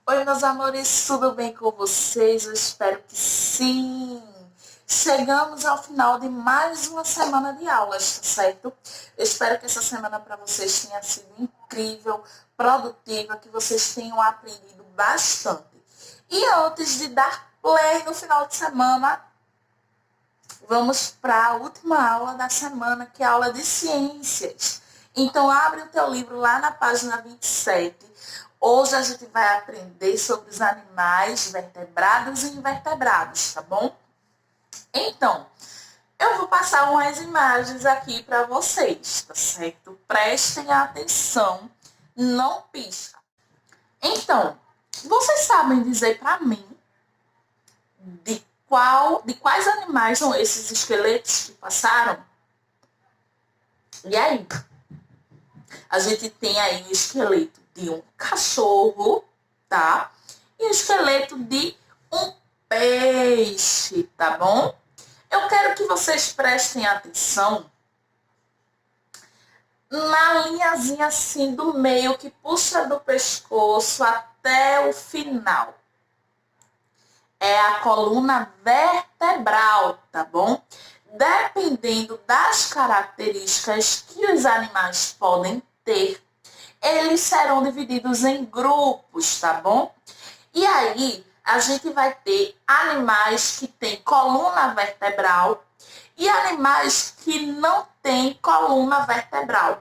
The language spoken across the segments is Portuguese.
Oi, meus amores, tudo bem com vocês? Eu espero que sim. Chegamos ao final de mais uma semana de aulas, tá certo? Eu espero que essa semana para vocês tenha sido incrível, produtiva, que vocês tenham aprendido bastante. E antes de dar play no final de semana, vamos para a última aula da semana, que é a aula de ciências. Então, abre o teu livro lá na página 27. Hoje a gente vai aprender sobre os animais vertebrados e invertebrados, tá bom? Então, eu vou passar umas imagens aqui para vocês, tá certo? Prestem atenção, não pisca. Então, vocês sabem dizer para mim de quais animais são esses esqueletos que passaram? E aí? A gente tem aí o esqueleto de um cachorro, tá? E o esqueleto de um peixe, tá bom? Eu quero que vocês prestem atenção na linhazinha assim do meio que puxa do pescoço até o final. É a coluna vertebral, tá bom? Dependendo das características que os animais podem ter, eles serão divididos em grupos, tá bom? E aí, a gente vai ter animais que têm coluna vertebral e animais que não têm coluna vertebral.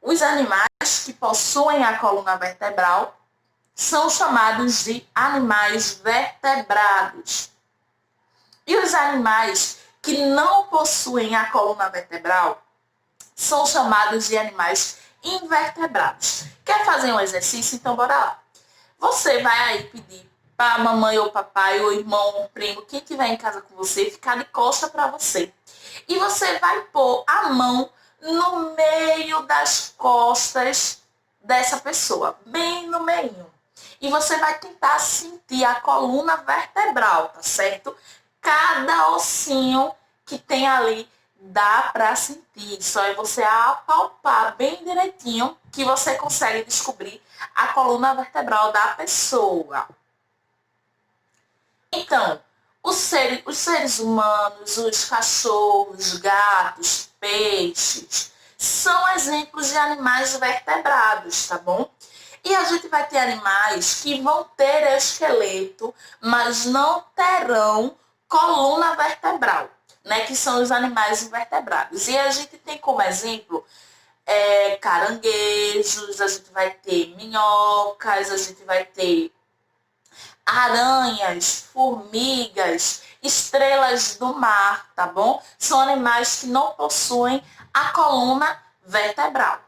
Os animais que possuem a coluna vertebral são chamados de animais vertebrados. E os animais que não possuem a coluna vertebral são chamados de animais invertebrados. Quer fazer um exercício? Então bora lá. Você vai aí pedir para a mamãe ou papai ou irmão ou primo, quem estiver em casa com você, ficar de costa para você. E você vai pôr a mão no meio das costas dessa pessoa, bem no meio. E você vai tentar sentir a coluna vertebral, tá certo? Cada ossinho que tem ali dá para sentir. Só é você apalpar bem direitinho que você consegue descobrir a coluna vertebral da pessoa. Então, os seres humanos, os cachorros, gatos, peixes, são exemplos de animais vertebrados, tá bom? E a gente vai ter animais que vão ter esqueleto, mas não terão coluna vertebral, né? Que são os animais invertebrados. E a gente tem como exemplo caranguejos, a gente vai ter minhocas, a gente vai ter aranhas, formigas, estrelas do mar, tá bom? São animais que não possuem a coluna vertebral.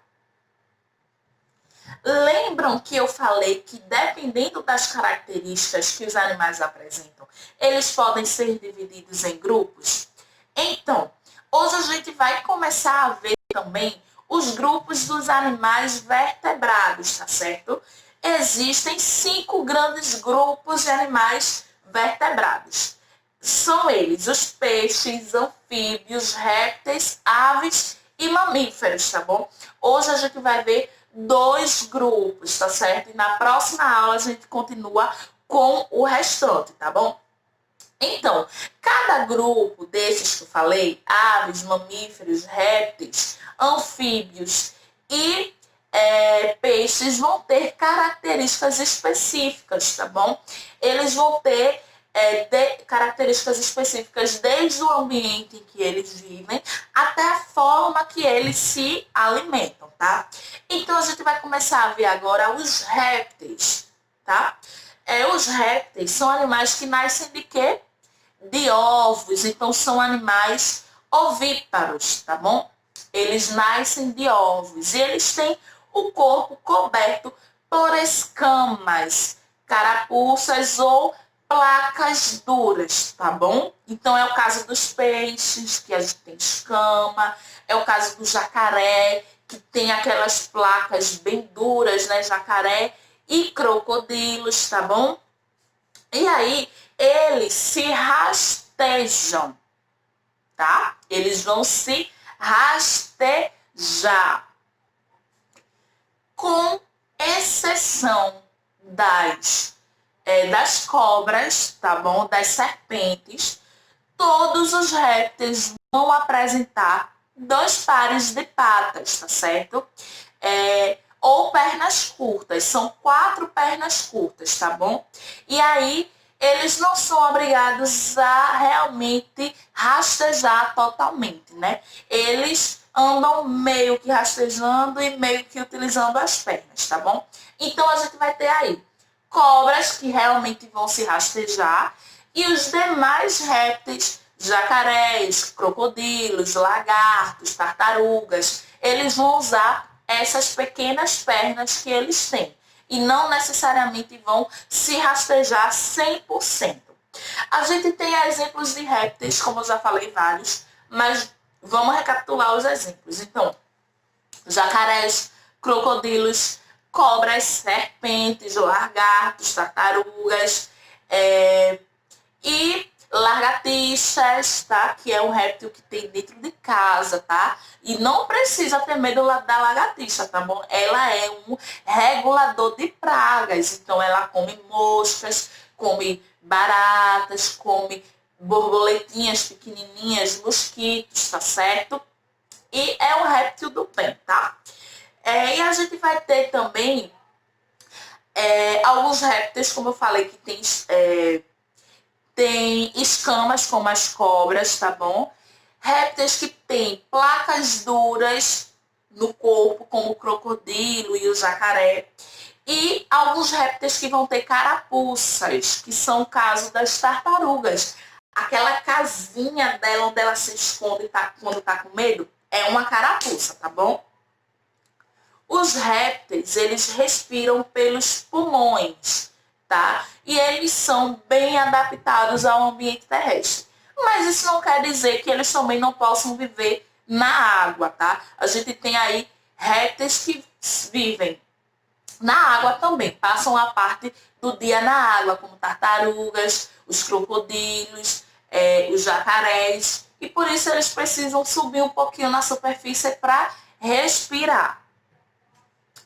Lembram que eu falei que dependendo das características que os animais apresentam, eles podem ser divididos em grupos? Então, hoje a gente vai começar a ver também os grupos dos animais vertebrados, tá certo? Existem 5 grandes grupos de animais vertebrados. São eles os peixes, anfíbios, répteis, aves e mamíferos, tá bom? Hoje a gente vai ver 2 grupos, tá certo? E na próxima aula a gente continua com o restante, tá bom? Então, cada grupo desses que eu falei, aves, mamíferos, répteis, anfíbios e peixes, vão ter características específicas, tá bom? Eles vão ter características específicas desde o ambiente em que eles vivem até a forma que eles se alimentam, tá? Então, a gente vai começar a ver agora os répteis, tá? Os répteis são animais que nascem de quê? De ovos, então são animais ovíparos, tá bom? Eles nascem de ovos e eles têm o corpo coberto por escamas, carapuças ou placas duras, tá bom? Então é o caso dos peixes, que a gente tem escama, é o caso do jacaré, que tem aquelas placas bem duras, né, jacaré, e crocodilos, tá bom? E aí, eles se rastejam, tá? Eles vão se rastejar. Com exceção das cobras, tá bom? Das serpentes, todos os répteis vão apresentar 2 pares de patas, tá certo? Ou pernas curtas, são 4 pernas curtas, tá bom? E aí, eles não são obrigados a realmente rastejar totalmente, né? Eles andam meio que rastejando e meio que utilizando as pernas, tá bom? Então, a gente vai ter aí cobras que realmente vão se rastejar e os demais répteis, jacarés, crocodilos, lagartos, tartarugas, eles vão usar essas pequenas pernas que eles têm e não necessariamente vão se rastejar 100%. A gente tem exemplos de répteis, como eu já falei vários, mas vamos recapitular os exemplos. Então, jacarés, crocodilos, cobras, serpentes, lagartos, tartarugas e lagartixas, tá? Que é um réptil que tem dentro de casa, tá? E não precisa ter medo da lagartixa, tá bom? Ela é um regulador de pragas, então ela come moscas, come baratas, come borboletinhas pequenininhas, mosquitos, tá certo? E é um réptil do bem, tá? E a gente vai ter também alguns répteis, como eu falei, que tem escamas, como as cobras, tá bom? Répteis que têm placas duras no corpo, como o crocodilo e o jacaré. E alguns répteis que vão ter carapuças, que são o caso das tartarugas. Aquela casinha dela onde ela se esconde quando tá com medo é uma carapuça, tá bom? Os répteis, eles respiram pelos pulmões, tá? E eles são bem adaptados ao ambiente terrestre. Mas isso não quer dizer que eles também não possam viver na água, tá? A gente tem aí répteis que vivem na água também, passam a parte do dia na água, como tartarugas, os crocodilos, os jacarés. E por isso eles precisam subir um pouquinho na superfície para respirar.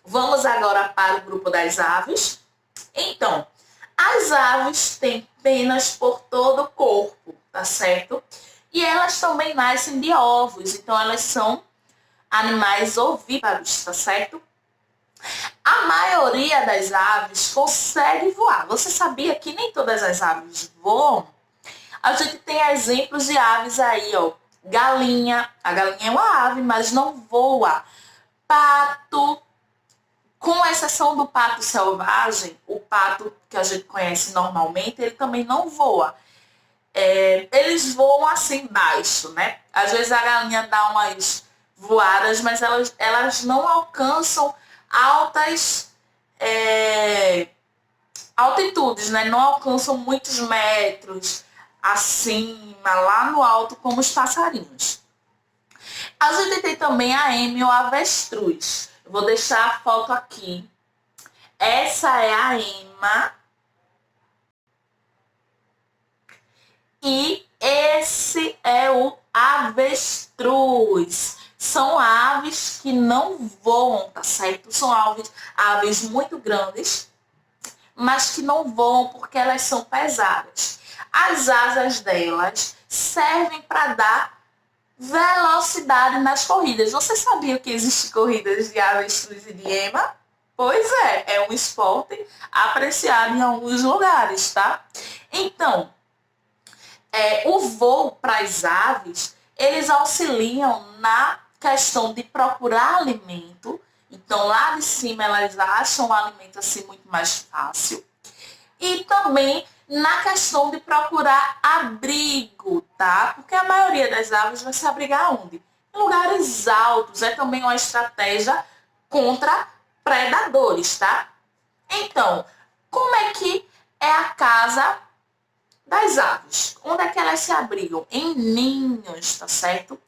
Vamos agora para o grupo das aves. Então, as aves têm penas por todo o corpo, tá certo? E elas também nascem de ovos, então elas são animais ovíparos, tá certo? A maioria das aves consegue voar. Você sabia que nem todas as aves voam? A gente tem exemplos de aves aí, ó. Galinha. A galinha é uma ave, mas não voa. Pato. Com exceção do pato selvagem, o pato que a gente conhece normalmente, ele também não voa. Eles voam assim baixo, né? Às vezes a galinha dá umas voadas, mas elas não alcançam altas altitudes, né? Não alcançam muitos metros acima, lá no alto, como os passarinhos. A gente tem também a ema, o avestruz. Eu vou deixar a foto aqui. Essa é a ema. E esse é o avestruz. São aves que não voam, tá certo? São aves muito grandes, mas que não voam porque elas são pesadas. As asas delas servem para dar velocidade nas corridas. Você sabia que existem corridas de avestruz e de ema? Pois é um esporte apreciado em alguns lugares, tá? Então, o voo para as aves, eles auxiliam na questão de procurar alimento. Então, lá de cima, elas acham o alimento assim muito mais fácil. E também na questão de procurar abrigo, tá? Porque a maioria das aves vai se abrigar onde? Em lugares altos. É também uma estratégia contra predadores, tá? Então, como é que é a casa das aves? Onde é que elas se abrigam? Em ninhos, tá certo?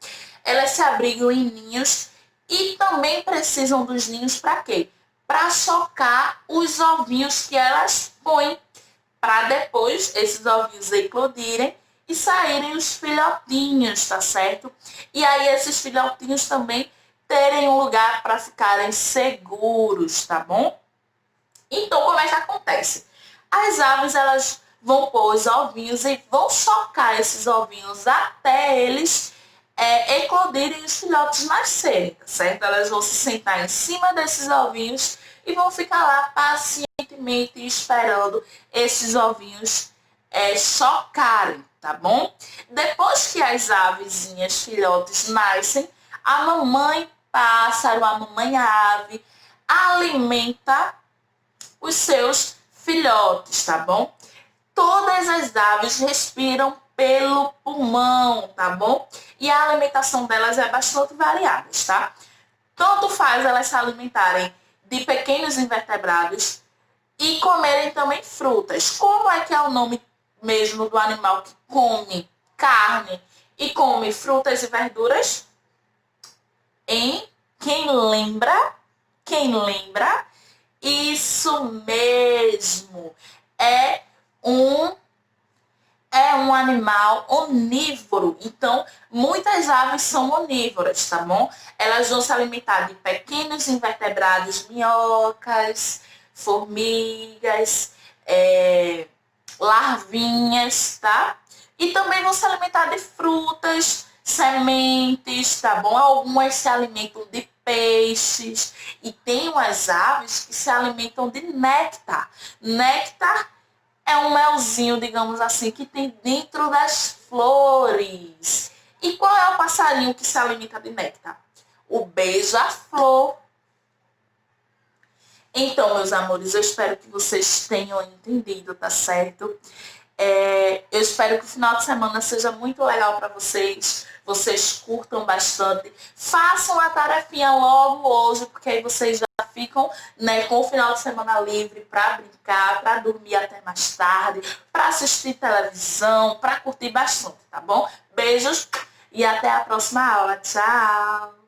Elas se abrigam em ninhos e também precisam dos ninhos para quê? Para chocar os ovinhos que elas põem, para depois esses ovinhos eclodirem e saírem os filhotinhos, tá certo? E aí esses filhotinhos também terem um lugar para ficarem seguros, tá bom? Então, como é que acontece? as aves elas vão pôr os ovinhos e vão chocar esses ovinhos até eles eclodirem e os filhotes nascerem, tá certo? Elas vão se sentar em cima desses ovinhos e vão ficar lá pacientemente esperando esses ovinhos chocarem, tá bom? Depois que as avezinhas filhotes nascem, a mamãe pássaro, a mamãe ave, alimenta os seus filhotes, tá bom? Todas as aves respiram pelo pulmão, tá bom? E a alimentação delas é bastante variada, tá? Tanto faz elas se alimentarem de pequenos invertebrados e comerem também frutas. Como é que é o nome mesmo do animal que come carne e come frutas e verduras? Hein? Quem lembra? Quem lembra? Isso mesmo. Um é um animal onívoro. Então, muitas aves são onívoras, tá bom? Elas vão se alimentar de pequenos invertebrados, minhocas, formigas, larvinhas, tá? E também vão se alimentar de frutas, sementes, tá bom? Algumas se alimentam de peixes e tem umas aves que se alimentam de néctar. Néctar é um melzinho, digamos assim, que tem dentro das flores. E qual é o passarinho que se alimenta de néctar? O beija-flor. Então, meus amores, eu espero que vocês tenham entendido, tá certo? Eu espero que o final de semana seja muito legal para vocês. Vocês curtam bastante. Façam a tarefinha logo hoje, porque aí vocês já ficam, né, com o final de semana livre para brincar, para dormir até mais tarde, para assistir televisão, para curtir bastante, tá bom? Beijos e até a próxima aula. Tchau!